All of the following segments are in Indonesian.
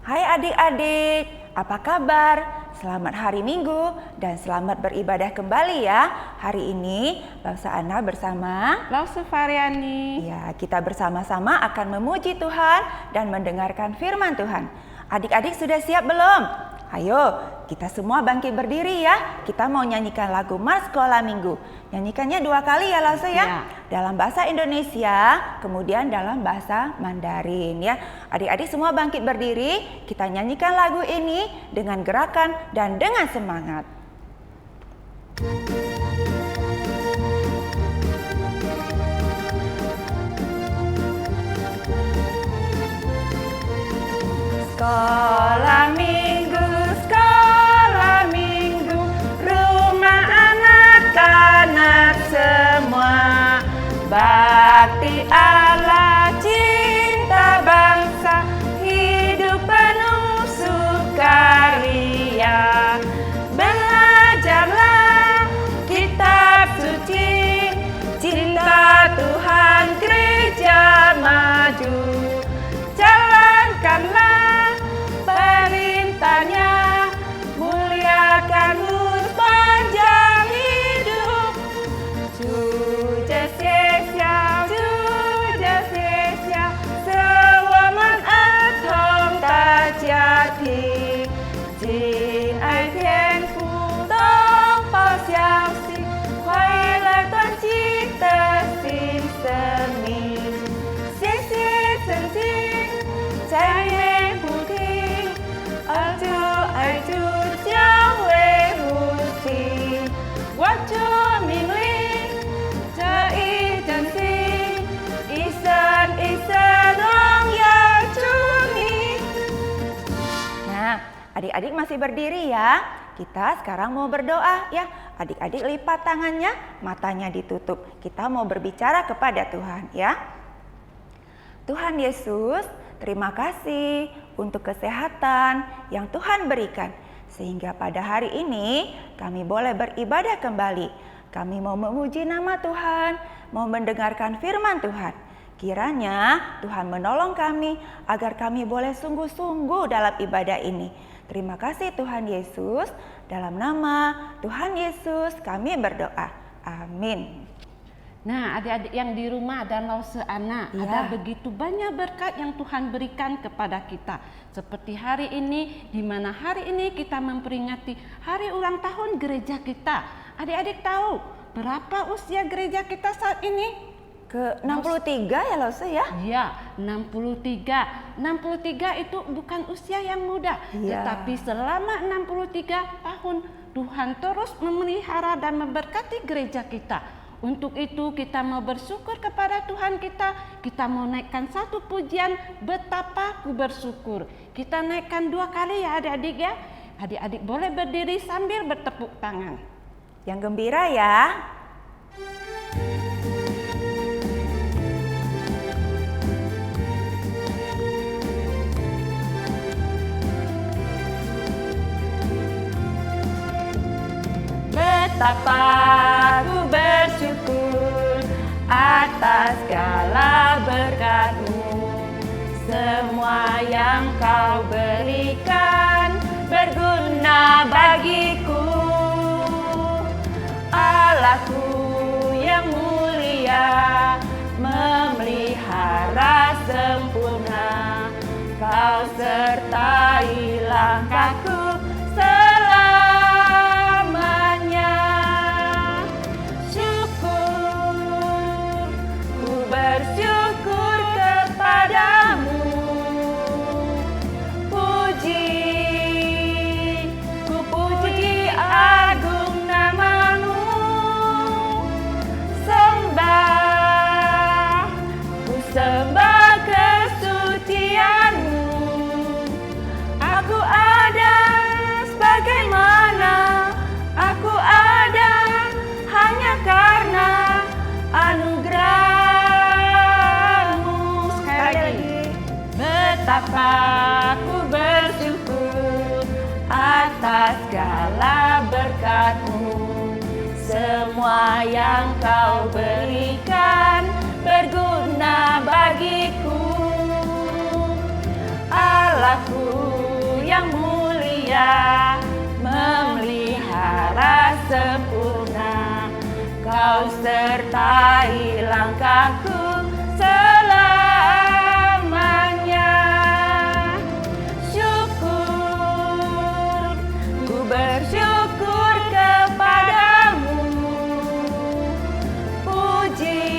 Hai adik-adik, apa kabar? Selamat hari Minggu dan selamat beribadah kembali ya. Hari ini Lausa Ana bersama Lausa Faryani. Ya, kita bersama-sama akan memuji Tuhan dan mendengarkan firman Tuhan. Adik-adik sudah siap belum? Ayo, kita semua bangkit berdiri ya. Kita mau nyanyikan lagu Mars Sekolah Minggu. Nyanyikannya 2 kali ya Lausa ya. Dalam bahasa Indonesia, kemudian dalam bahasa Mandarin ya. Adik-adik semua bangkit berdiri. Kita nyanyikan lagu ini dengan gerakan dan dengan semangat. Sekolah Minggu, sekolah Minggu, rumah anak-anak semua. Bakti Allah, cinta bangsa, hidup penuh sukaria. Belajarlah kitab suci, cinta Tuhan gereja maju. Jalankanlah perintahnya, muliakan panjang hidup. Juja sewaman atom tajati, jin ai thiên phu tông bao xiao xi, khoai lời toán chi tơ xin sơn mình, xin xin sơn xin, trái mê phù thi, ở chu giáo huệ hù trì, quát chúa mình linh, chờ y trần sinh, y sơn long ya cumi. Nah, adik-adik masih berdiri ya. Kita sekarang mau berdoa ya. Adik-adik lipat tangannya, matanya ditutup. Kita mau berbicara kepada Tuhan ya. Tuhan Yesus, terima kasih untuk kesehatan yang Tuhan berikan. Sehingga pada hari ini kami boleh beribadah kembali. Kami mau memuji nama Tuhan, mau mendengarkan firman Tuhan. Kiranya Tuhan menolong kami agar kami boleh sungguh-sungguh dalam ibadah ini. Terima kasih Tuhan Yesus. Dalam nama Tuhan Yesus kami berdoa. Amin. Nah, adik-adik yang di rumah dan Lausa Ana, ada begitu banyak berkat yang Tuhan berikan kepada kita. Seperti hari ini, di mana hari ini kita memperingati hari ulang tahun gereja kita. Adik-adik tahu berapa usia gereja kita saat ini? Ke 63 ya Lausa ya? Iya, 63. 63 itu bukan usia yang muda, tetapi selama 63 tahun Tuhan terus memelihara dan memberkati gereja kita. Untuk itu kita mau bersyukur kepada Tuhan kita. Kita mau naikkan satu pujian, betapa ku bersyukur. Kita naikkan 2 kali ya adik-adik ya. Adik-adik boleh berdiri sambil bertepuk tangan. Yang gembira ya. Betapa ku bersyukur atas segala berkat-Mu. Semua yang Kau berikan berguna bagiku. Allahku yang mulia, memelihara sempurna. Kau sertai langkahku bersyukur kepadamu. Ku puji agung nama-Mu. Ku sembah kesucian-Mu. Aku ada sebagaimana aku ada hanya karena anugerah. Betapa ku bersyukur atas segala berkat-Mu. Semua yang Kau berikan berguna bagiku. Allahku Dia memelihara sempurna. Kau sertai langkahku selamanya. Syukur, ku bersyukur kepadamu. Puji,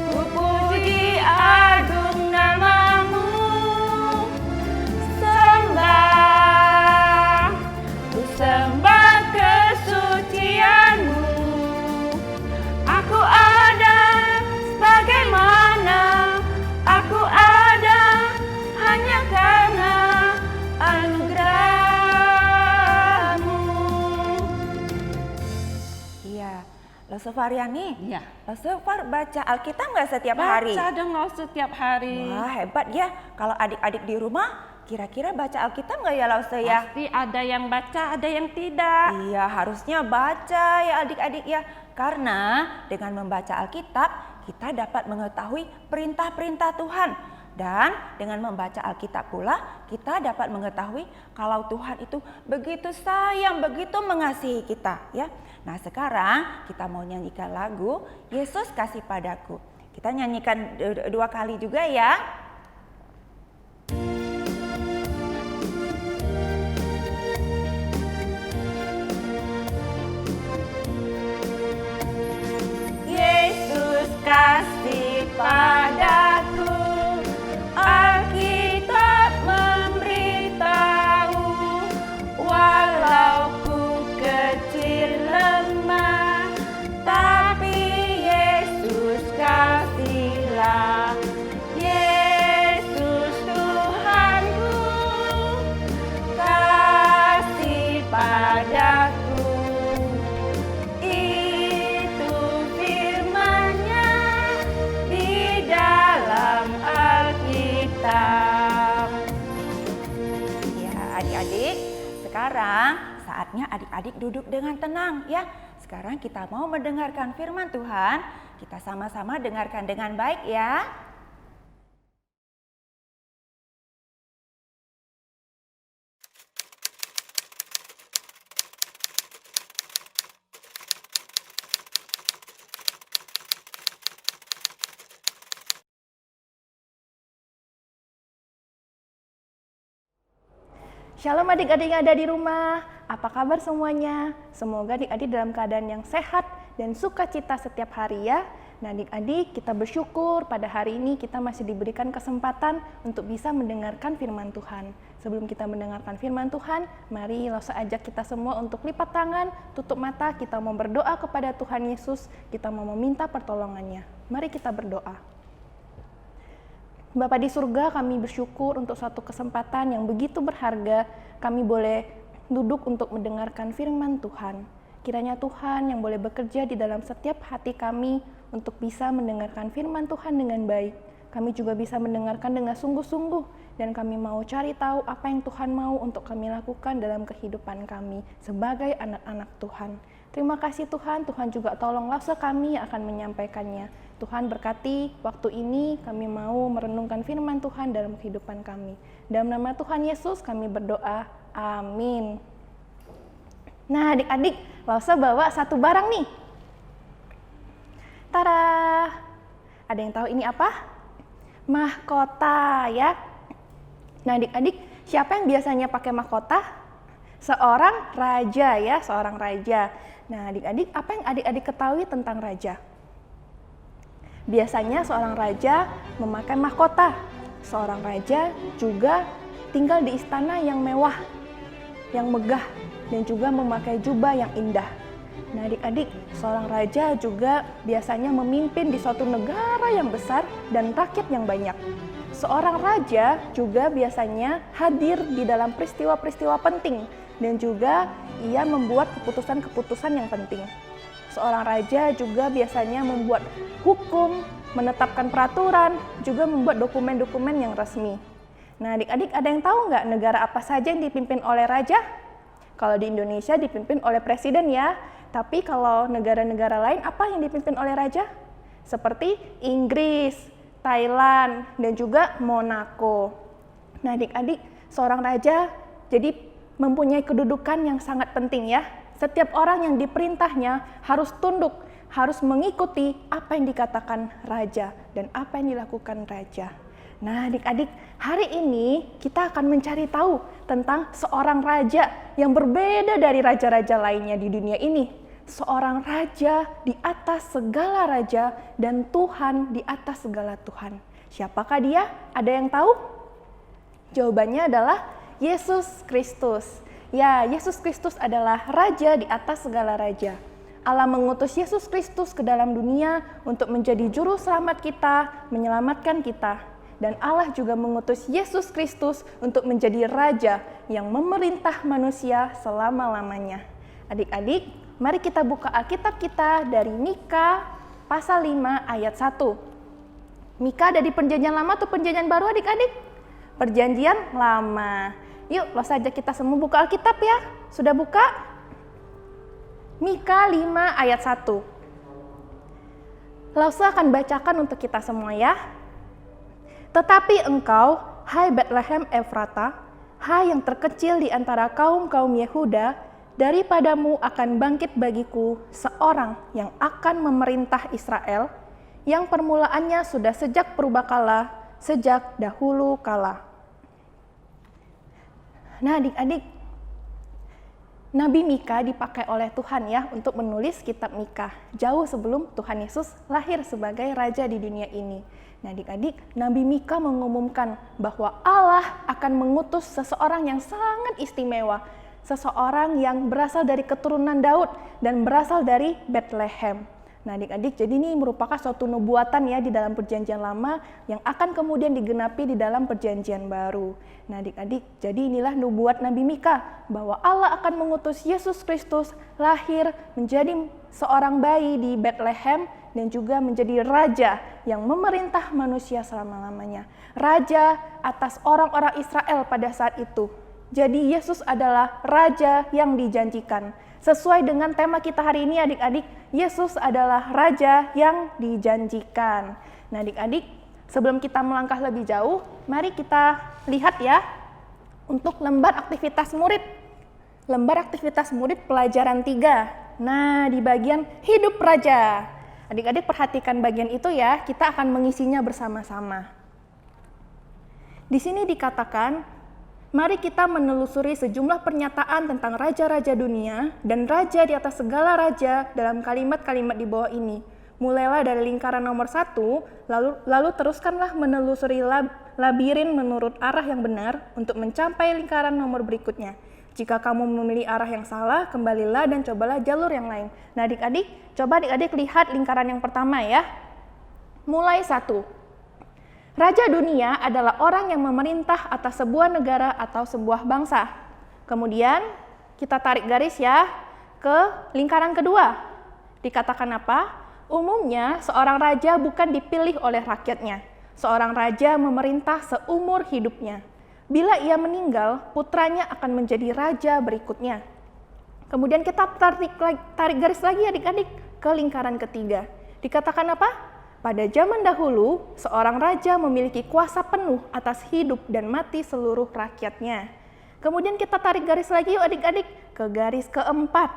ku puji agung namamu. Sembah, ku sembah kesucianmu. Aku ada sebagaimana aku ada hanya karena anugerahmu. Iya, Lo Sofariani, Ya. Lo Sofar baca Alkitab nggak setiap hari? Baca dong Lo setiap hari. Wah, hebat ya. Kalau adik-adik di rumah, kira-kira baca Alkitab nggak ya Lo ya? Pasti ada yang baca, ada yang tidak. Iya, harusnya baca ya adik-adik ya. Karena dengan membaca Alkitab, kita dapat mengetahui perintah-perintah Tuhan. Dan dengan membaca Alkitab pula, kita dapat mengetahui kalau Tuhan itu begitu sayang, begitu mengasihi kita ya. Nah, sekarang kita mau nyanyikan lagu Yesus Kasih Padaku. Kita nyanyikan 2 kali juga ya. Yesus kasih padaku, Alkitab memberitahu, walau ku kecil lemah, tapi Yesus kasihlah. Yesus Tuhanku, kasih padaku. Itu firman-Nya di dalam Alkitab. Ya, adik-adik, sekarang saatnya adik-adik duduk dengan tenang ya. Sekarang kita mau mendengarkan firman Tuhan. Kita sama-sama dengarkan dengan baik ya. Shalom adik-adik yang ada di rumah, apa kabar semuanya? Semoga adik-adik dalam keadaan yang sehat dan sukacita setiap hari ya. Nah adik-adik, kita bersyukur pada hari ini kita masih diberikan kesempatan untuk bisa mendengarkan firman Tuhan. Sebelum kita mendengarkan firman Tuhan, mari Losa ajak kita semua untuk lipat tangan, tutup mata, kita mau berdoa kepada Tuhan Yesus, kita mau meminta pertolongannya. Mari kita berdoa. Bapa di surga, kami bersyukur untuk suatu kesempatan yang begitu berharga. Kami boleh duduk untuk mendengarkan firman Tuhan. Kiranya Tuhan yang boleh bekerja di dalam setiap hati kami untuk bisa mendengarkan firman Tuhan dengan baik. Kami juga bisa mendengarkan dengan sungguh-sungguh dan kami mau cari tahu apa yang Tuhan mau untuk kami lakukan dalam kehidupan kami sebagai anak-anak Tuhan. Terima kasih Tuhan, Tuhan juga tolonglah kami yang akan menyampaikannya. Tuhan berkati waktu ini kami mau merenungkan firman Tuhan dalam kehidupan kami. Dalam nama Tuhan Yesus kami berdoa, amin. Nah adik-adik, Losa bawa satu barang nih. Tara, ada yang tahu ini apa? Mahkota ya. Nah adik-adik, siapa yang biasanya pakai mahkota? Seorang raja ya, seorang raja. Nah adik-adik, apa yang adik-adik ketahui tentang raja? Biasanya seorang raja memakai mahkota. Seorang raja juga tinggal di istana yang mewah, yang megah, dan juga memakai jubah yang indah. Nah adik-adik, seorang raja juga biasanya memimpin di suatu negara yang besar dan rakyat yang banyak. Seorang raja juga biasanya hadir di dalam peristiwa-peristiwa penting dan juga ia membuat keputusan-keputusan yang penting. Seorang raja juga biasanya membuat hukum, menetapkan peraturan, juga membuat dokumen-dokumen yang resmi. Nah adik-adik, ada yang tahu nggak negara apa saja yang dipimpin oleh raja? Kalau di Indonesia dipimpin oleh presiden ya, tapi kalau negara-negara lain apa yang dipimpin oleh raja? Seperti Inggris, Thailand, dan juga Monaco. Nah adik-adik, seorang raja jadi mempunyai kedudukan yang sangat penting ya. Setiap orang yang diperintahnya harus tunduk, harus mengikuti apa yang dikatakan raja dan apa yang dilakukan raja. Nah, adik-adik, hari ini kita akan mencari tahu tentang seorang raja yang berbeda dari raja-raja lainnya di dunia ini. Seorang raja di atas segala raja dan Tuhan di atas segala Tuhan. Siapakah dia? Ada yang tahu? Jawabannya adalah Yesus Kristus. Ya, Yesus Kristus adalah raja di atas segala raja. Allah mengutus Yesus Kristus ke dalam dunia untuk menjadi juru selamat kita, menyelamatkan kita. Dan Allah juga mengutus Yesus Kristus untuk menjadi raja yang memerintah manusia selama-lamanya. Adik-adik, mari kita buka Alkitab kita dari Mika pasal 5 ayat 1. Mika ada di perjanjian lama atau perjanjian baru adik-adik? Perjanjian lama. Yuk, lo saja kita semua buka Alkitab ya. Sudah buka? Mika 5 ayat 1. Lause akan bacakan untuk kita semua ya. Tetapi engkau, hai Betlehem Efrata, hai yang terkecil di antara kaum-kaum Yehuda, daripadamu akan bangkit bagiku seorang yang akan memerintah Israel, yang permulaannya sudah sejak purbakala, sejak dahulu kala. Nah adik-adik, Nabi Mika dipakai oleh Tuhan ya untuk menulis kitab Mika jauh sebelum Tuhan Yesus lahir sebagai raja di dunia ini. Nah adik-adik, Nabi Mika mengumumkan bahwa Allah akan mengutus seseorang yang sangat istimewa, seseorang yang berasal dari keturunan Daud dan berasal dari Bethlehem. Nah adik-adik, jadi ini merupakan suatu nubuatan ya di dalam perjanjian lama yang akan kemudian digenapi di dalam perjanjian baru. Nah adik-adik, jadi inilah nubuat Nabi Mika bahwa Allah akan mengutus Yesus Kristus lahir menjadi seorang bayi di Bethlehem dan juga menjadi raja yang memerintah manusia selama-lamanya. Raja atas orang-orang Israel pada saat itu. Jadi Yesus adalah raja yang dijanjikan. Sesuai dengan tema kita hari ini adik-adik, Yesus adalah raja yang dijanjikan. Nah adik-adik, sebelum kita melangkah lebih jauh, mari kita lihat ya untuk lembar aktivitas murid. Lembar aktivitas murid pelajaran 3. Nah di bagian hidup raja. Adik-adik perhatikan bagian itu ya, kita akan mengisinya bersama-sama. Di sini dikatakan, mari kita menelusuri sejumlah pernyataan tentang raja-raja dunia dan raja di atas segala raja dalam kalimat-kalimat di bawah ini. Mulailah dari lingkaran nomor 1, lalu teruskanlah menelusuri labirin menurut arah yang benar untuk mencapai lingkaran nomor berikutnya. Jika kamu memilih arah yang salah, kembalilah dan cobalah jalur yang lain. Nah adik-adik, coba adik-adik lihat lingkaran yang pertama ya. Mulai 1. Raja dunia adalah orang yang memerintah atas sebuah negara atau sebuah bangsa. Kemudian kita tarik garis ya ke lingkaran kedua. Dikatakan apa? Umumnya seorang raja bukan dipilih oleh rakyatnya. Seorang raja memerintah seumur hidupnya. Bila ia meninggal, putranya akan menjadi raja berikutnya. Kemudian kita tarik garis lagi adik-adik ke lingkaran ketiga. Dikatakan apa? Pada zaman dahulu, seorang raja memiliki kuasa penuh atas hidup dan mati seluruh rakyatnya. Kemudian kita tarik garis lagi yuk adik-adik ke garis keempat.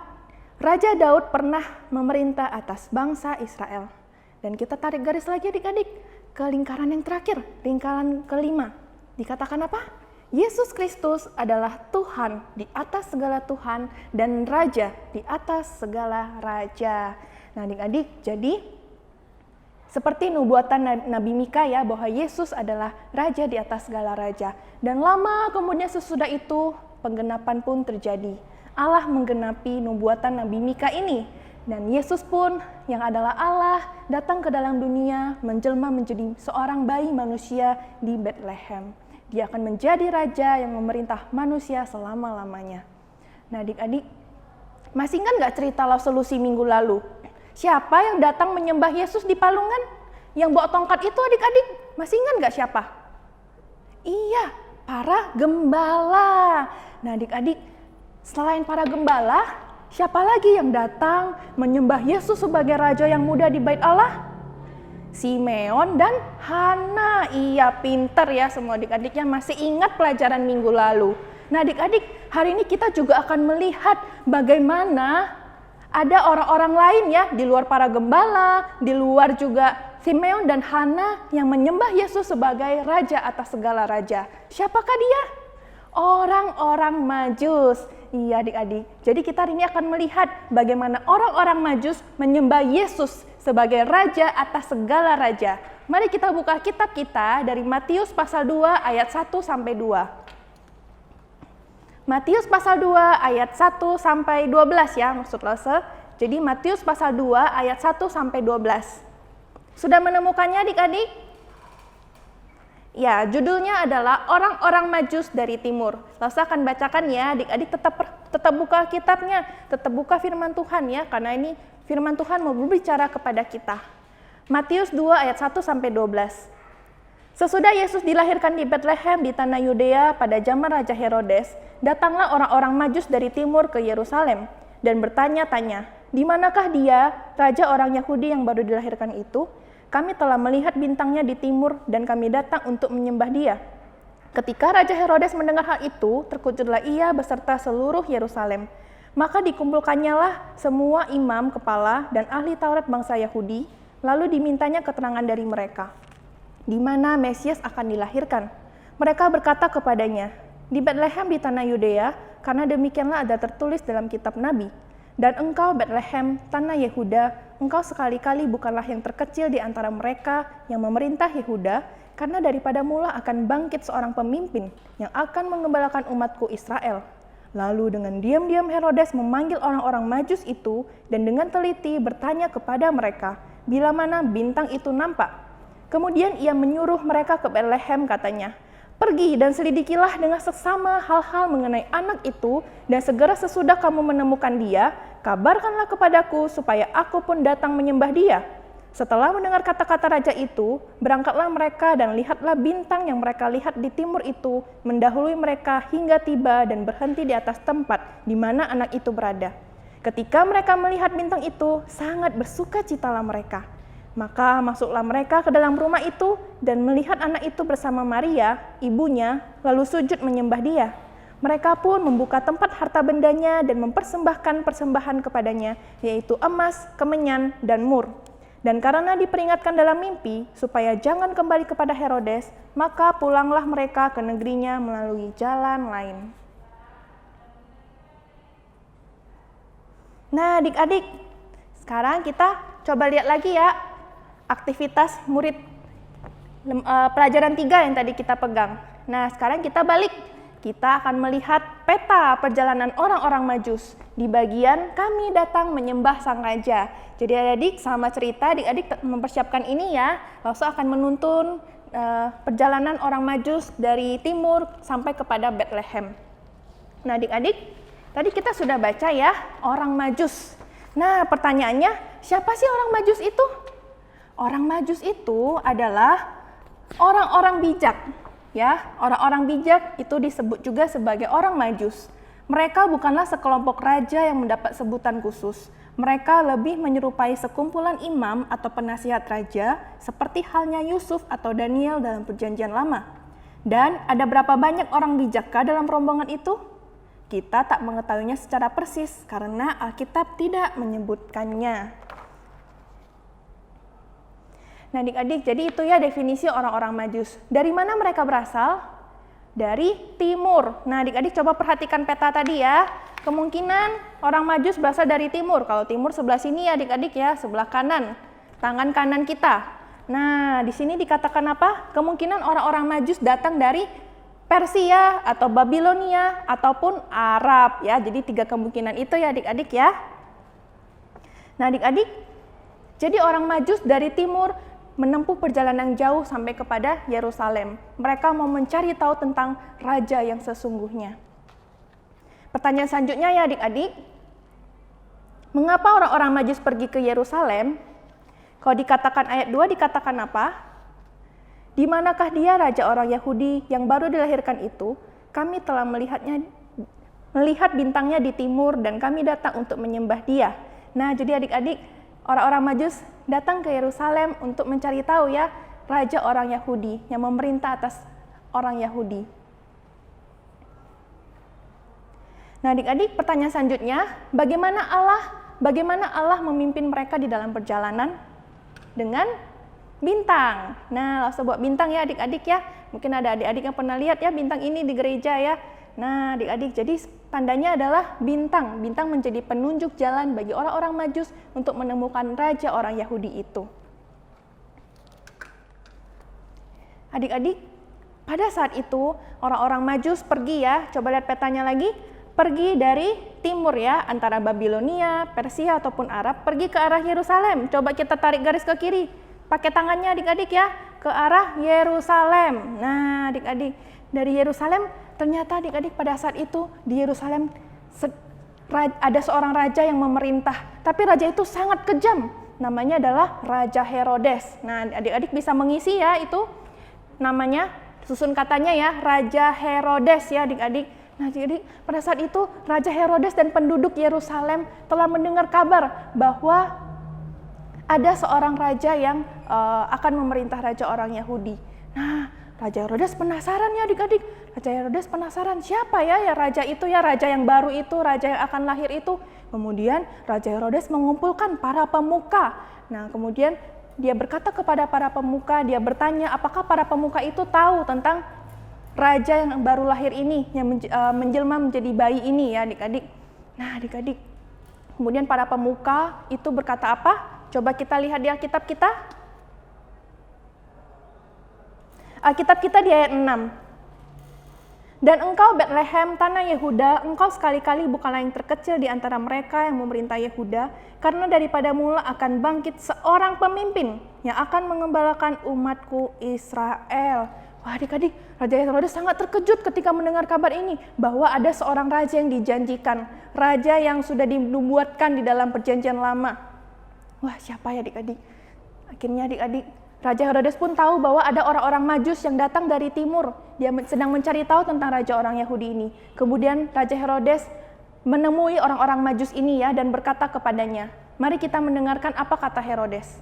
Raja Daud pernah memerintah atas bangsa Israel. Dan kita tarik garis lagi adik-adik ke lingkaran yang terakhir, lingkaran kelima. Dikatakan apa? Yesus Kristus adalah Tuhan di atas segala Tuhan dan Raja di atas segala Raja. Nah adik-adik, jadi seperti nubuatan Nabi Mika ya, bahwa Yesus adalah Raja di atas segala Raja. Dan lama kemudian sesudah itu, penggenapan pun terjadi. Allah menggenapi nubuatan Nabi Mika ini. Dan Yesus pun yang adalah Allah datang ke dalam dunia, menjelma menjadi seorang bayi manusia di Bethlehem. Dia akan menjadi Raja yang memerintah manusia selama-lamanya. Nah adik-adik, masih ingat gak cerita solusi minggu lalu? Siapa yang datang menyembah Yesus di palungan? Yang bawa tongkat itu adik-adik, masih ingat gak siapa? Iya, para gembala. Nah adik-adik, selain para gembala, siapa lagi yang datang menyembah Yesus sebagai Raja yang muda di Bait Allah? Simeon dan Hana. Iya, pinter ya semua adik-adiknya masih ingat pelajaran minggu lalu. Nah adik-adik, hari ini kita juga akan melihat bagaimana ada orang-orang lain ya, di luar para gembala, di luar juga Simeon dan Hana yang menyembah Yesus sebagai raja atas segala raja. Siapakah dia? Orang-orang Majus. Iya adik-adik, jadi kita hari ini akan melihat bagaimana orang-orang Majus menyembah Yesus sebagai raja atas segala raja. Mari kita buka kitab kita dari Matius pasal 2 ayat 1 sampai 2. Matius pasal 2 ayat 1 sampai 12 ya maksud Lose. Jadi Matius pasal 2 ayat 1 sampai 12. Sudah menemukannya adik-adik? Ya, judulnya adalah orang-orang Majus dari timur. Lose akan bacakan ya, adik-adik tetap buka kitabnya, tetap buka firman Tuhan ya, karena ini firman Tuhan mau berbicara kepada kita. Matius 2 ayat 1 sampai 12. Sesudah Yesus dilahirkan di Betlehem di tanah Yudea pada zaman Raja Herodes, datanglah orang-orang Majus dari timur ke Yerusalem dan bertanya-tanya, "Di manakah dia, raja orang Yahudi yang baru dilahirkan itu? Kami telah melihat bintangnya di timur dan kami datang untuk menyembah dia." Ketika Raja Herodes mendengar hal itu, terkejutlah ia beserta seluruh Yerusalem. Maka dikumpulkannyalah semua imam kepala dan ahli Taurat bangsa Yahudi, lalu dimintanya keterangan dari mereka, di mana Mesias akan dilahirkan. Mereka berkata kepadanya, "Di Betlehem di tanah Yudea, karena demikianlah ada tertulis dalam kitab Nabi. Dan engkau Betlehem, tanah Yehuda, engkau sekali-kali bukanlah yang terkecil di antara mereka yang memerintah Yehuda, karena daripada mula akan bangkit seorang pemimpin yang akan mengembalakan umatku Israel." Lalu dengan diam-diam Herodes memanggil orang-orang Majus itu dan dengan teliti bertanya kepada mereka, bila mana bintang itu nampak. Kemudian ia menyuruh mereka ke Betlehem katanya, "Pergi dan selidikilah dengan seksama hal-hal mengenai anak itu, dan segera sesudah kamu menemukan dia, kabarkanlah kepadaku supaya aku pun datang menyembah dia." Setelah mendengar kata-kata raja itu, berangkatlah mereka dan lihatlah bintang yang mereka lihat di timur itu mendahului mereka hingga tiba dan berhenti di atas tempat di mana anak itu berada. Ketika mereka melihat bintang itu, sangat bersukacitalah mereka. Maka masuklah mereka ke dalam rumah itu dan melihat anak itu bersama Maria, ibunya, lalu sujud menyembah dia. Mereka pun membuka tempat harta bendanya dan mempersembahkan persembahan kepadanya, yaitu emas, kemenyan, dan mur. Dan karena diperingatkan dalam mimpi supaya jangan kembali kepada Herodes, maka pulanglah mereka ke negerinya melalui jalan lain. Nah adik-adik, sekarang kita coba lihat lagi ya aktivitas murid pelajaran 3 yang tadi kita pegang. Nah sekarang kita balik, kita akan melihat peta perjalanan orang-orang Majus di bagian kami datang menyembah sang raja. Jadi adik-adik sama cerita, adik-adik mempersiapkan ini ya, langsung akan menuntun perjalanan orang Majus dari timur sampai kepada Betlehem. Nah adik-adik, tadi kita sudah baca ya orang Majus. Nah pertanyaannya, siapa sih orang Majus itu? Orang Majus itu adalah orang-orang bijak. Ya, orang-orang bijak itu disebut juga sebagai orang Majus. Mereka bukanlah sekelompok raja yang mendapat sebutan khusus. Mereka lebih menyerupai sekumpulan imam atau penasihat raja, seperti halnya Yusuf atau Daniel dalam Perjanjian Lama. Dan ada berapa banyak orang bijakkah dalam rombongan itu? Kita tak mengetahuinya secara persis karena Alkitab tidak menyebutkannya. Nah adik-adik, jadi itu ya definisi orang-orang Majus. Dari mana mereka berasal? Dari timur. Nah adik-adik coba perhatikan peta tadi ya. Kemungkinan orang Majus berasal dari timur. Kalau timur sebelah sini ya adik-adik ya, sebelah kanan. Tangan kanan kita. Nah di sini dikatakan apa? Kemungkinan orang-orang Majus datang dari Persia atau Babilonia ataupun Arab ya. Jadi 3 kemungkinan itu ya adik-adik ya. Nah adik-adik, jadi orang Majus dari timur menempuh perjalanan jauh sampai kepada Yerusalem. Mereka mau mencari tahu tentang raja yang sesungguhnya. Pertanyaan selanjutnya ya adik-adik, mengapa orang-orang Majus pergi ke Yerusalem? Kalau dikatakan ayat 2 dikatakan apa? Di manakah dia raja orang Yahudi yang baru dilahirkan itu? Kami telah melihat bintangnya di timur dan kami datang untuk menyembah dia. Nah jadi adik-adik, orang-orang Majus datang ke Yerusalem untuk mencari tahu ya raja orang Yahudi yang memerintah atas orang Yahudi. Nah, adik-adik, pertanyaan selanjutnya, bagaimana Allah memimpin mereka di dalam perjalanan? Dengan bintang. Nah, sebuah bintang ya adik-adik ya. Mungkin ada adik-adik yang pernah lihat ya bintang ini di gereja ya. Nah, adik-adik, jadi tandanya adalah bintang. Bintang menjadi penunjuk jalan bagi orang-orang Majus untuk menemukan raja orang Yahudi itu. Adik-adik, pada saat itu orang-orang Majus pergi ya. Coba lihat petanya lagi. Pergi dari timur ya, antara Babilonia, Persia ataupun Arab, pergi ke arah Yerusalem. Coba kita tarik garis ke kiri, pakai tangannya adik-adik ya, ke arah Yerusalem. Nah adik-adik, dari Yerusalem ternyata adik-adik pada saat itu di Yerusalem ada seorang raja yang memerintah. Tapi raja itu sangat kejam, namanya adalah Raja Herodes. Nah adik-adik bisa mengisi ya itu namanya, susun katanya ya, Raja Herodes ya adik-adik. Nah, jadi pada saat itu Raja Herodes dan penduduk Yerusalem telah mendengar kabar bahwa ada seorang raja yang akan memerintah raja orang Yahudi. Nah, Raja Herodes penasaran ya adik-adik. Raja Herodes penasaran siapa ya raja itu ya, raja yang baru itu, raja yang akan lahir itu. Kemudian Raja Herodes mengumpulkan para pemuka. Nah, kemudian dia berkata kepada para pemuka, dia bertanya apakah para pemuka itu tahu tentang raja yang baru lahir ini, yang menjelma menjadi bayi ini ya adik-adik. Nah adik-adik, kemudian para pemuka itu berkata apa? Coba kita lihat di Alkitab kita. Alkitab kita di ayat 6. Dan engkau Betlehem, tanah Yehuda, engkau sekali-kali bukanlah yang terkecil di antara mereka yang memerintah Yehuda, karena daripada mula akan bangkit seorang pemimpin yang akan mengembalakan umatku Israel. Wah adik-adik, Raja Herodes sangat terkejut ketika mendengar kabar ini, bahwa ada seorang raja yang dijanjikan, raja yang sudah dibuatkan di dalam perjanjian lama. Wah siapa ya adik-adik? Akhirnya adik-adik, Raja Herodes pun tahu bahwa ada orang-orang Majus yang datang dari timur. Dia sedang mencari tahu tentang raja orang Yahudi ini. Kemudian Raja Herodes menemui orang-orang Majus ini ya, dan berkata kepadanya, mari kita mendengarkan apa kata Herodes.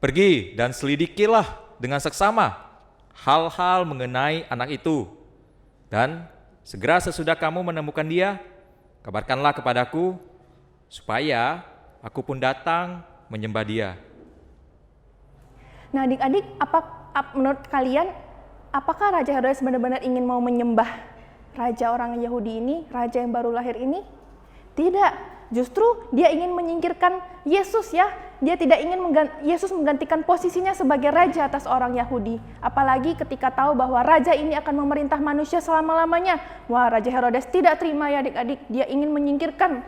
Pergi dan selidikilah dengan seksama hal-hal mengenai anak itu. Dan segera sesudah kamu menemukan dia, kabarkanlah kepadaku, supaya aku pun datang menyembah dia. Nah adik-adik, menurut kalian, apakah Raja Herodes benar-benar ingin mau menyembah raja orang Yahudi ini, raja yang baru lahir ini? Tidak, justru dia ingin menyingkirkan Yesus ya. Dia tidak ingin Yesus menggantikan posisinya sebagai raja atas orang Yahudi. Apalagi ketika tahu bahwa raja ini akan memerintah manusia selama-lamanya. Wah, Raja Herodes tidak terima ya adik-adik. Dia ingin menyingkirkan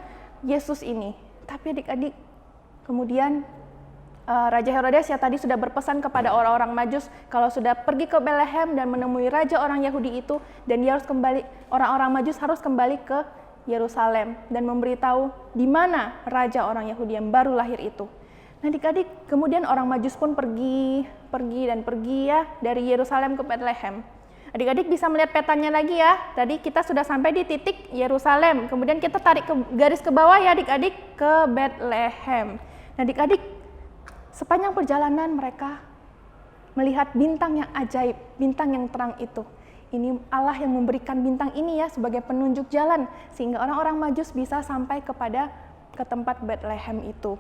Yesus ini. Tapi adik-adik, kemudian Raja Herodes ya tadi sudah berpesan kepada orang-orang Majus kalau sudah pergi ke Betlehem dan menemui raja orang Yahudi itu, dan dia harus kembali, orang-orang Majus harus kembali ke Yerusalem dan memberitahu di mana raja orang Yahudi yang baru lahir itu. Nah adik-adik, kemudian orang Majus pun pergi ya dari Yerusalem ke Betlehem. Adik-adik bisa melihat petanya lagi ya. Tadi kita sudah sampai di titik Yerusalem. Kemudian kita tarik garis ke bawah ya adik-adik, ke Betlehem. Nah adik-adik, sepanjang perjalanan mereka melihat bintang yang ajaib, bintang yang terang itu. Ini Allah yang memberikan bintang ini ya sebagai penunjuk jalan, sehingga orang-orang Majus bisa sampai ke tempat Betlehem itu.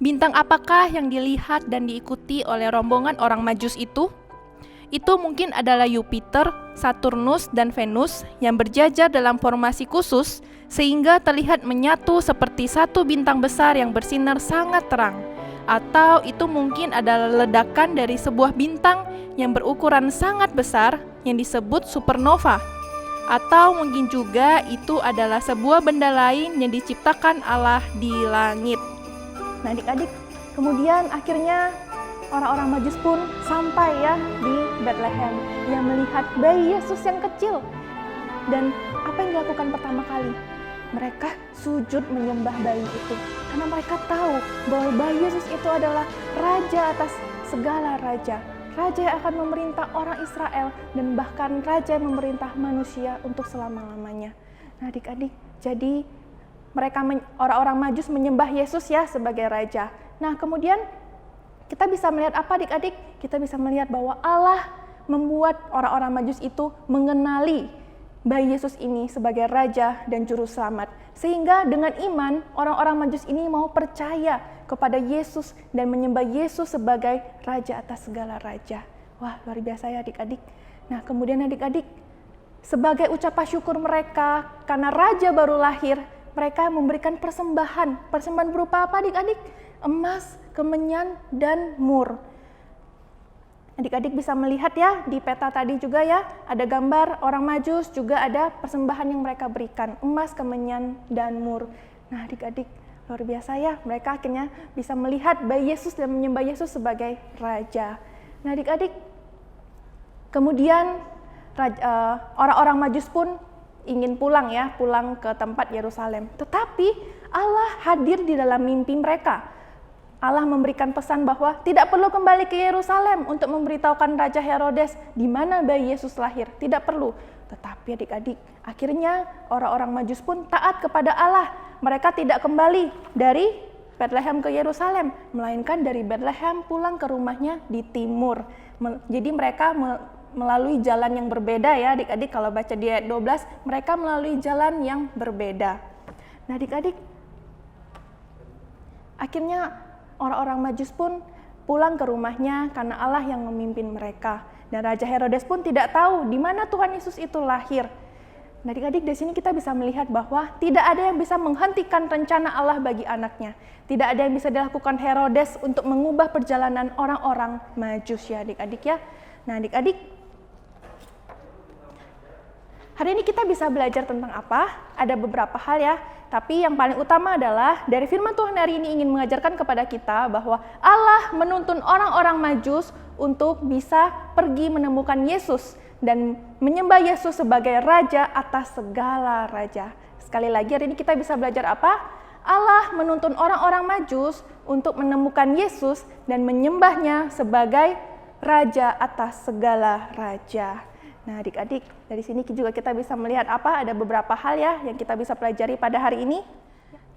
Bintang apakah yang dilihat dan diikuti oleh rombongan orang Majus itu? Itu mungkin adalah Jupiter, Saturnus, dan Venus yang berjajar dalam formasi khusus sehingga terlihat menyatu seperti satu bintang besar yang bersinar sangat terang. Atau itu mungkin adalah ledakan dari sebuah bintang yang berukuran sangat besar yang disebut supernova. Atau mungkin juga itu adalah sebuah benda lain yang diciptakan Allah di langit. Nah adik-adik, kemudian akhirnya orang-orang Majus pun sampai ya di Betlehem. Dia melihat bayi Yesus yang kecil. Dan apa yang dilakukan pertama kali? Mereka sujud menyembah bayi itu. Karena mereka tahu bahwa bayi Yesus itu adalah raja atas segala raja. Raja yang akan memerintah orang Israel dan bahkan raja yang memerintah manusia untuk selama-lamanya. Nah adik-adik, jadi mereka orang-orang Majus menyembah Yesus ya sebagai raja. Nah kemudian kita bisa melihat apa adik-adik? Kita bisa melihat bahwa Allah membuat orang-orang Majus itu mengenali bayi Yesus ini sebagai Raja dan Juru Selamat. Sehingga dengan iman, orang-orang Majus ini mau percaya kepada Yesus dan menyembah Yesus sebagai Raja atas segala raja. Wah, luar biasa ya adik-adik. Nah, kemudian adik-adik, sebagai ucapan syukur mereka karena Raja baru lahir, mereka memberikan persembahan. Persembahan berupa apa adik-adik? Emas, kemenyan, dan mur. Adik-adik bisa melihat ya di peta tadi juga ya, ada gambar orang Majus, juga ada persembahan yang mereka berikan, emas, kemenyan, dan mur. Nah adik-adik, luar biasa ya, mereka akhirnya bisa melihat bayi Yesus dan menyembah Yesus sebagai Raja. Nah adik-adik, kemudian orang-orang Majus pun ingin pulang ya, pulang ke tempat Yerusalem. Tetapi Allah hadir di dalam mimpi mereka. Allah memberikan pesan bahwa tidak perlu kembali ke Yerusalem untuk memberitahukan Raja Herodes di mana bayi Yesus lahir. Tidak perlu. Tetapi adik-adik, akhirnya orang-orang Majus pun taat kepada Allah. Mereka tidak kembali dari Bethlehem ke Yerusalem, melainkan dari Bethlehem pulang ke rumahnya di timur. Jadi mereka melalui jalan yang berbeda ya adik-adik. Kalau baca di ayat 12, mereka melalui jalan yang berbeda. Nah adik-adik, akhirnya orang-orang Majus pun pulang ke rumahnya karena Allah yang memimpin mereka. Dan Raja Herodes pun tidak tahu di mana Tuhan Yesus itu lahir. Nah adik-adik, di sini kita bisa melihat bahwa tidak ada yang bisa menghentikan rencana Allah bagi anaknya. Tidak ada yang bisa dilakukan Herodes untuk mengubah perjalanan orang-orang Majus ya adik-adik ya. Nah adik-adik, hari ini kita bisa belajar tentang apa? Ada beberapa hal ya. Tapi yang paling utama adalah dari firman Tuhan hari ini ingin mengajarkan kepada kita bahwa Allah menuntun orang-orang Majus untuk bisa pergi menemukan Yesus dan menyembah Yesus sebagai Raja atas segala raja. Sekali lagi hari ini kita bisa belajar apa? Allah menuntun orang-orang Majus untuk menemukan Yesus dan menyembahnya sebagai Raja atas segala raja. Nah adik-adik, dari sini juga kita bisa melihat apa? Ada beberapa hal ya yang kita bisa pelajari pada hari ini.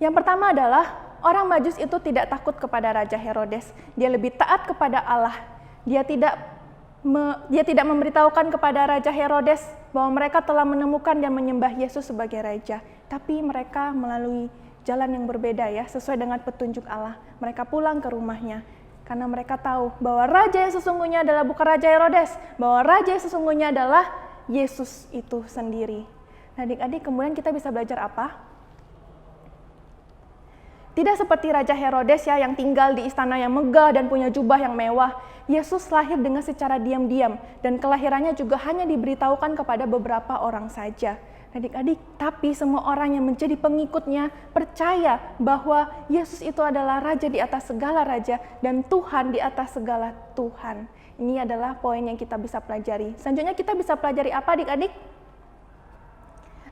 Yang pertama adalah orang Majus itu tidak takut kepada Raja Herodes. Dia lebih taat kepada Allah. Dia tidak memberitahukan kepada Raja Herodes bahwa mereka telah menemukan dan menyembah Yesus sebagai Raja. Tapi mereka melalui jalan yang berbeda ya, sesuai dengan petunjuk Allah. Mereka pulang ke rumahnya. Karena mereka tahu bahwa Raja yang sesungguhnya adalah bukan Raja Herodes, bahwa Raja yang sesungguhnya adalah Yesus itu sendiri. Nah adik-adik, kemudian kita bisa belajar apa? Tidak seperti Raja Herodes ya yang tinggal di istana yang megah dan punya jubah yang mewah. Yesus lahir dengan secara diam-diam dan kelahirannya juga hanya diberitahukan kepada beberapa orang saja. Adik-adik, tapi semua orang yang menjadi pengikutnya percaya bahwa Yesus itu adalah Raja di atas segala raja dan Tuhan di atas segala Tuhan. Ini adalah poin yang kita bisa pelajari. Selanjutnya kita bisa pelajari apa adik-adik?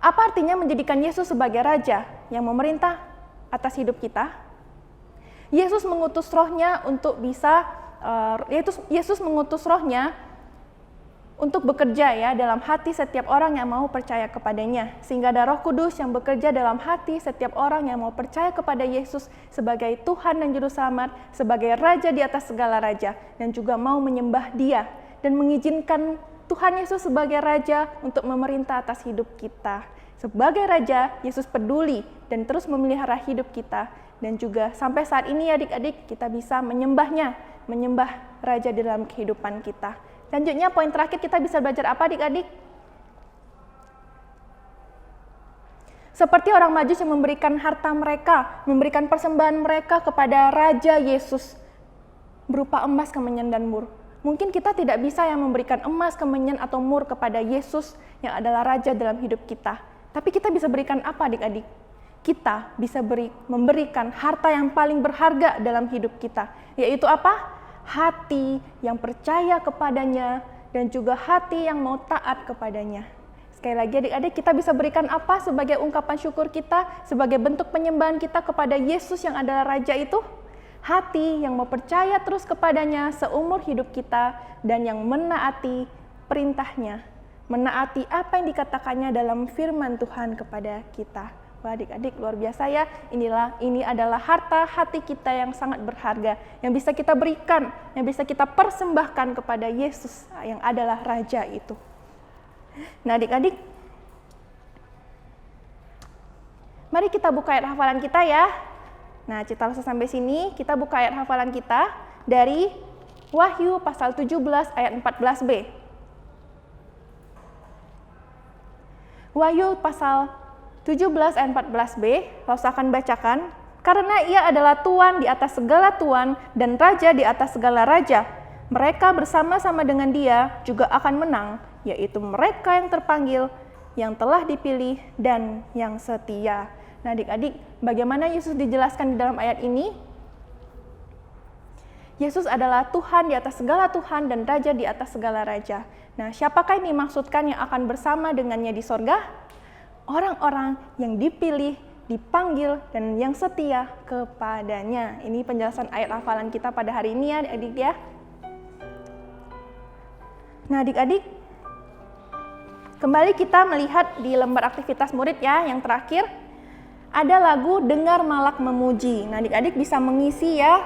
Apa artinya menjadikan Yesus sebagai Raja yang memerintah atas hidup kita? Yesus mengutus Roh-Nya untuk bisa, Yesus mengutus Roh-Nya untuk bekerja ya dalam hati setiap orang yang mau percaya kepadanya. Sehingga ada Roh Kudus yang bekerja dalam hati setiap orang yang mau percaya kepada Yesus sebagai Tuhan dan Juru Selamat, sebagai Raja di atas segala raja, dan juga mau menyembah Dia dan mengizinkan Tuhan Yesus sebagai Raja untuk memerintah atas hidup kita. Sebagai Raja, Yesus peduli dan terus memelihara hidup kita. Dan juga sampai saat ini adik-adik kita bisa menyembahnya, menyembah Raja di dalam kehidupan kita. Selanjutnya poin terakhir kita bisa belajar apa adik-adik? Seperti orang Majus yang memberikan harta mereka, memberikan persembahan mereka kepada Raja Yesus berupa emas, kemenyan, dan mur. Mungkin kita tidak bisa yang memberikan emas, kemenyan, atau mur kepada Yesus yang adalah Raja dalam hidup kita. Tapi kita bisa berikan apa adik-adik? Kita bisa memberikan harta yang paling berharga dalam hidup kita, yaitu apa? Hati yang percaya kepadanya dan juga hati yang mau taat kepadanya. Sekali lagi adik-adik, kita bisa berikan apa sebagai ungkapan syukur kita, sebagai bentuk penyembahan kita kepada Yesus yang adalah Raja itu? Hati yang mau percaya terus kepadanya seumur hidup kita dan yang menaati perintahnya, menaati apa yang dikatakannya dalam firman Tuhan kepada kita. Wah adik-adik, luar biasa ya, ini adalah harta hati kita yang sangat berharga, yang bisa kita berikan, yang bisa kita persembahkan kepada Yesus yang adalah Raja itu. Nah adik-adik, Mari kita buka ayat hafalan kita ya. Nah, Cita Rasa sampai sini, kita buka ayat hafalan kita dari Wahyu pasal 17 ayat 14b. Wahyu pasal 17 ayat 14b, Laus akan bacakan, karena ia adalah Tuhan di atas segala Tuhan dan Raja di atas segala Raja. Mereka bersama-sama dengan dia juga akan menang, yaitu mereka yang terpanggil, yang telah dipilih, dan yang setia. Nah adik-adik, bagaimana Yesus dijelaskan di dalam ayat ini? Yesus adalah Tuhan di atas segala Tuhan dan Raja di atas segala Raja. Nah, siapakah ini maksudkan yang akan bersama dengannya di sorga? Orang-orang yang dipilih, dipanggil, dan yang setia kepadanya. Ini penjelasan ayat hafalan kita pada hari ini ya adik-adik ya. Nah adik-adik, kembali kita melihat di lembar aktivitas murid ya, yang terakhir. Ada lagu Dengar Malak Memuji. Nah adik-adik bisa mengisi ya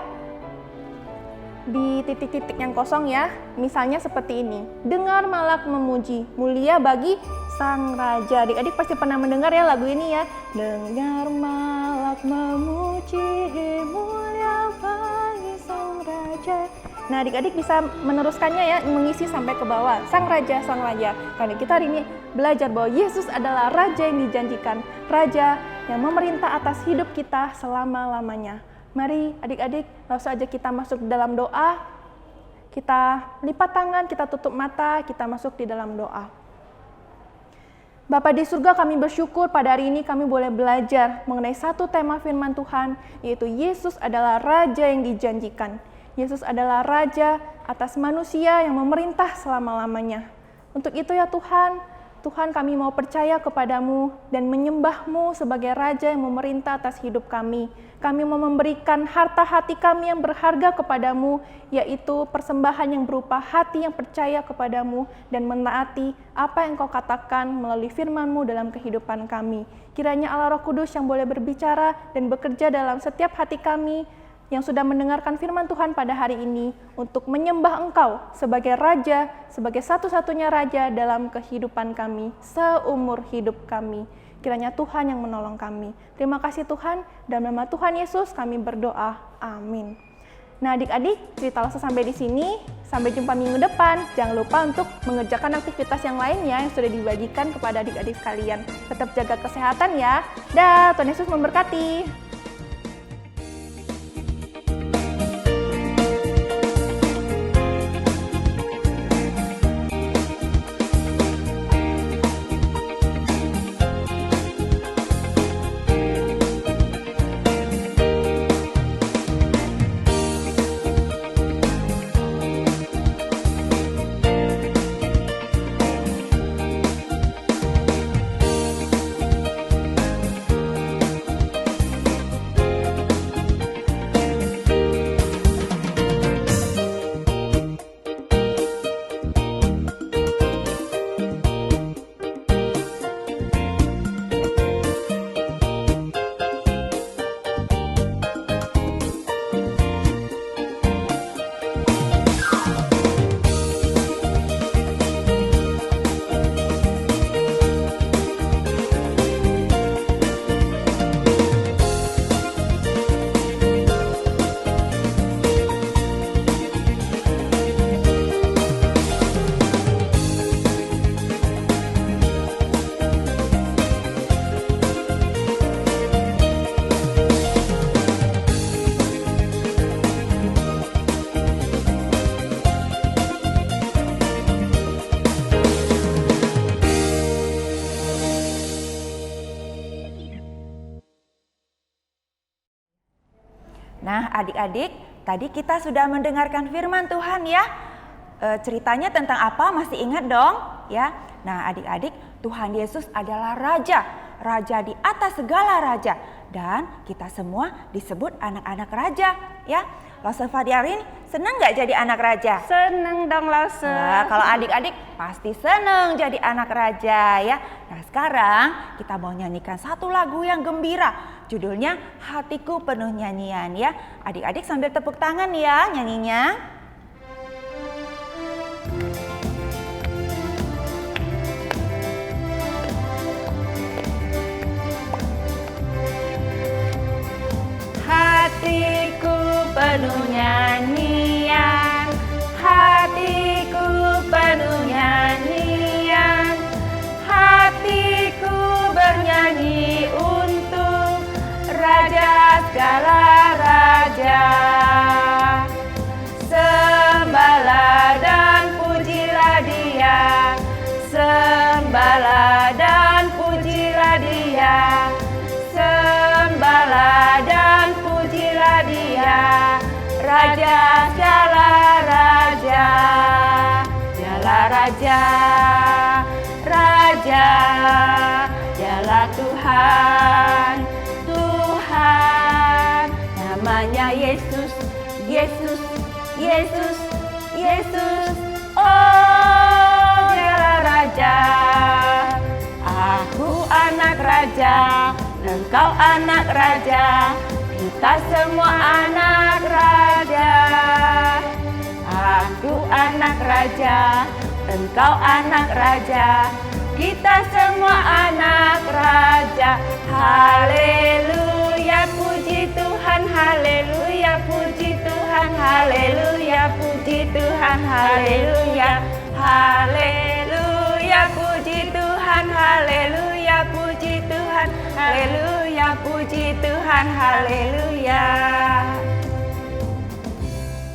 di titik-titik yang kosong ya. Misalnya seperti ini. Dengar Malak Memuji, mulia bagi Sang Raja. Adik-adik pasti pernah mendengar ya lagu ini ya. Dengar Malak Memuji, mulia bagi Sang Raja. Nah adik-adik bisa meneruskannya ya, mengisi sampai ke bawah. Sang Raja, Sang Raja. Karena kita hari ini belajar bahwa Yesus adalah Raja yang dijanjikan. Raja yang memerintah atas hidup kita selama-lamanya. Mari adik-adik, langsung aja kita masuk dalam doa. Kita lipat tangan, kita tutup mata, kita masuk di dalam doa. Bapa di surga, kami bersyukur pada hari ini kami boleh belajar mengenai satu tema firman Tuhan, yaitu Yesus adalah Raja yang dijanjikan. Yesus adalah Raja atas manusia yang memerintah selama-lamanya. Untuk itu ya Tuhan, Tuhan kami mau percaya kepadamu dan menyembahmu sebagai Raja yang memerintah atas hidup kami. Kami mau memberikan harta hati kami yang berharga kepadamu, yaitu persembahan yang berupa hati yang percaya kepadamu dan menaati apa yang kau katakan melalui firman-Mu dalam kehidupan kami. Kiranya Allah Roh Kudus yang boleh berbicara dan bekerja dalam setiap hati kami, yang sudah mendengarkan firman Tuhan pada hari ini untuk menyembah Engkau sebagai Raja, sebagai satu-satunya Raja dalam kehidupan kami, seumur hidup kami. Kiranya Tuhan yang menolong kami. Terima kasih Tuhan, dalam nama Tuhan Yesus kami berdoa. Amin. Nah adik-adik, cerita Laus sampai di sini. Sampai jumpa minggu depan. Jangan lupa untuk mengerjakan aktivitas yang lainnya yang sudah dibagikan kepada adik-adik sekalian. Tetap jaga kesehatan ya. Dah, Tuhan Yesus memberkati. Nah adik-adik, tadi kita sudah mendengarkan firman Tuhan ya. Ceritanya tentang apa masih ingat dong? Ya. Nah adik-adik, Tuhan Yesus adalah Raja. Raja di atas segala Raja. Dan kita semua disebut anak-anak Raja ya. Lause Fadiarin, senang gak jadi anak Raja? Seneng dong Lause. Nah, kalau adik-adik pasti senang jadi anak Raja ya. Nah sekarang kita mau nyanyikan satu lagu yang gembira. Judulnya Hatiku Penuh Nyanyian ya. Adik-adik sambil tepuk tangan ya nyanyinya. Raja. Sembahlah dan pujilah Dia, sembahlah dan pujilah Dia, sembahlah dan pujilah Dia. Raja, dialah Raja, dialah Raja, Raja, dialah Tuhan, Tuhan. Namanya Yesus, Yesus, Yesus, Yesus. Oh, dialah Raja. Aku anak Raja, engkau anak Raja, kita semua anak Raja. Aku anak Raja, engkau anak Raja, kita semua anak Raja. Haleluya, puji Tuhan, haleluya, puji Tuhan, haleluya, puji Tuhan, haleluya, haleluya, puji Tuhan, haleluya, puji Tuhan, haleluya, puji Tuhan, haleluya.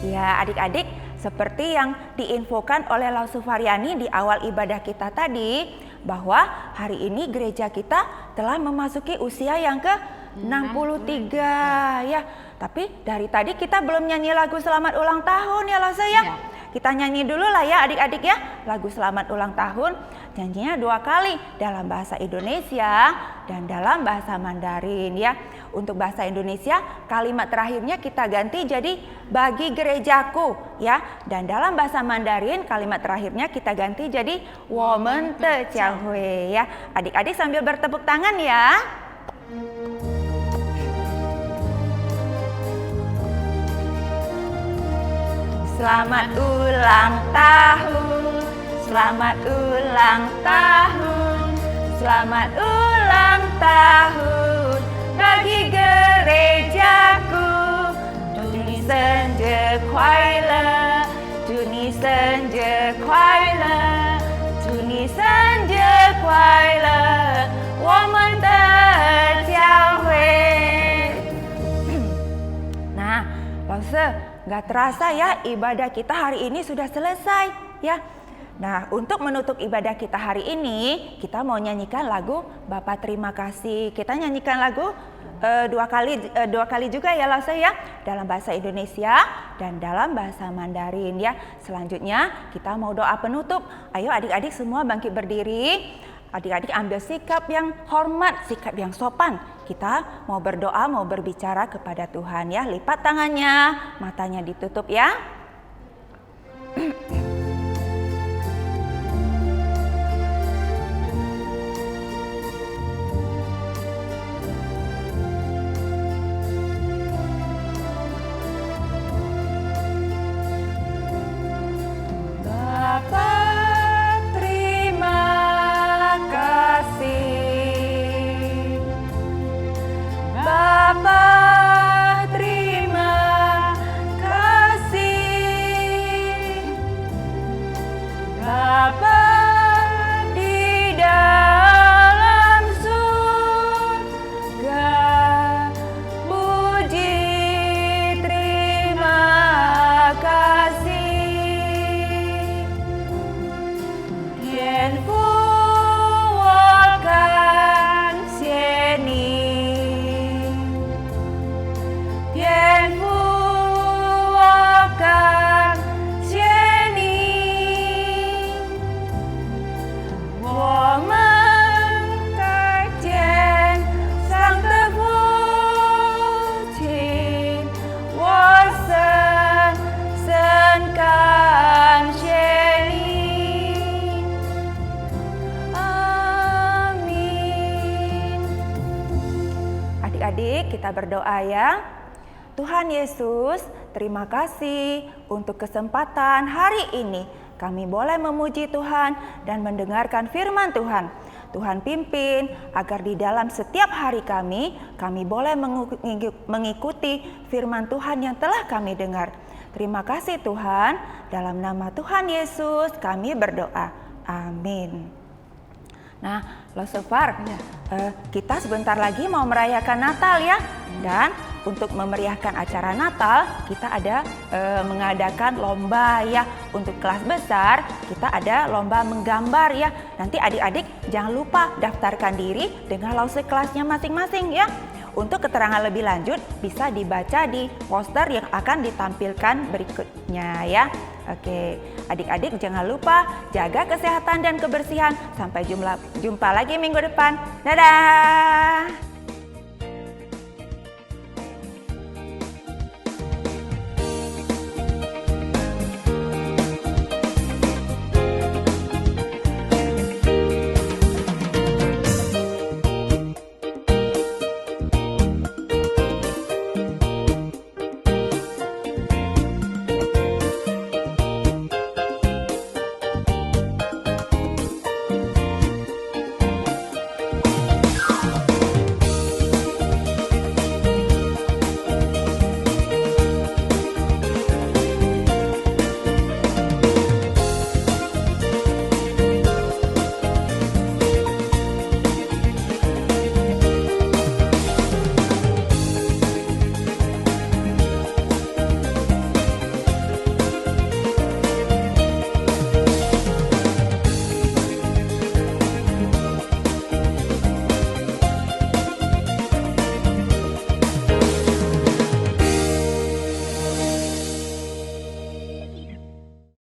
Ya, adik-adik, seperti yang diinfokan oleh Lau Sufaryani di awal ibadah kita tadi, bahwa hari ini gereja kita telah memasuki usia yang ke-63 ya. Tapi dari tadi kita belum nyanyi lagu selamat ulang tahun ya Lau ya. Kita nyanyi dulu lah ya adik-adik ya, lagu selamat ulang tahun. Nyanyinya 2 kali dalam bahasa Indonesia dan dalam bahasa Mandarin ya. Untuk bahasa Indonesia kalimat terakhirnya kita ganti jadi bagi gerejaku ya. Dan dalam bahasa Mandarin kalimat terakhirnya kita ganti jadi women te jiahui ya. Adik-adik sambil bertepuk tangan ya. Selamat ulang tahun, selamat ulang tahun, selamat ulang tahun bagi gerejaku. Juni Senje Kuai-le, Juni Senje Kuai-le, Juni Senje Kuai-le, women de jiahui. Nah, Lause, nggak terasa ya ibadah kita hari ini sudah selesai ya. Nah, untuk menutup ibadah kita hari ini, kita mau nyanyikan lagu Bapa Terima Kasih. Kita nyanyikan lagu dua kali juga ya Lause ya, dalam bahasa Indonesia dan dalam bahasa Mandarin ya. Selanjutnya kita mau doa penutup. Ayo adik-adik semua bangkit berdiri. Adik-adik ambil sikap yang hormat, sikap yang sopan. Kita mau berdoa, mau berbicara kepada Tuhan ya. Lipat tangannya, matanya ditutup ya. Bapa, terima kasih. Bapa di dalam surga, puji terima kasih. Tian Fu Wakan Sieni, Tian Fu Wakan Sieni, 我们再见上的父亲，我深深感谢你。Amin. Adik-adik, kita berdoa ya. Tuhan Yesus, terima kasih untuk kesempatan hari ini kami boleh memuji Tuhan dan mendengarkan firman Tuhan. Tuhan pimpin agar di dalam setiap hari kami boleh mengikuti firman Tuhan yang telah kami dengar. Terima kasih Tuhan, dalam nama Tuhan Yesus kami berdoa. Amin. Nah, Lo Sofar, kita sebentar lagi mau merayakan Natal ya. Dan untuk memeriahkan acara Natal, kita ada mengadakan lomba ya. Untuk kelas besar, kita ada lomba menggambar ya. Nanti adik-adik jangan lupa daftarkan diri dengan lause kelasnya masing-masing ya. Untuk keterangan lebih lanjut bisa dibaca di poster yang akan ditampilkan berikutnya ya. Oke, adik-adik jangan lupa jaga kesehatan dan kebersihan. Sampai jumpa lagi minggu depan. Dadah!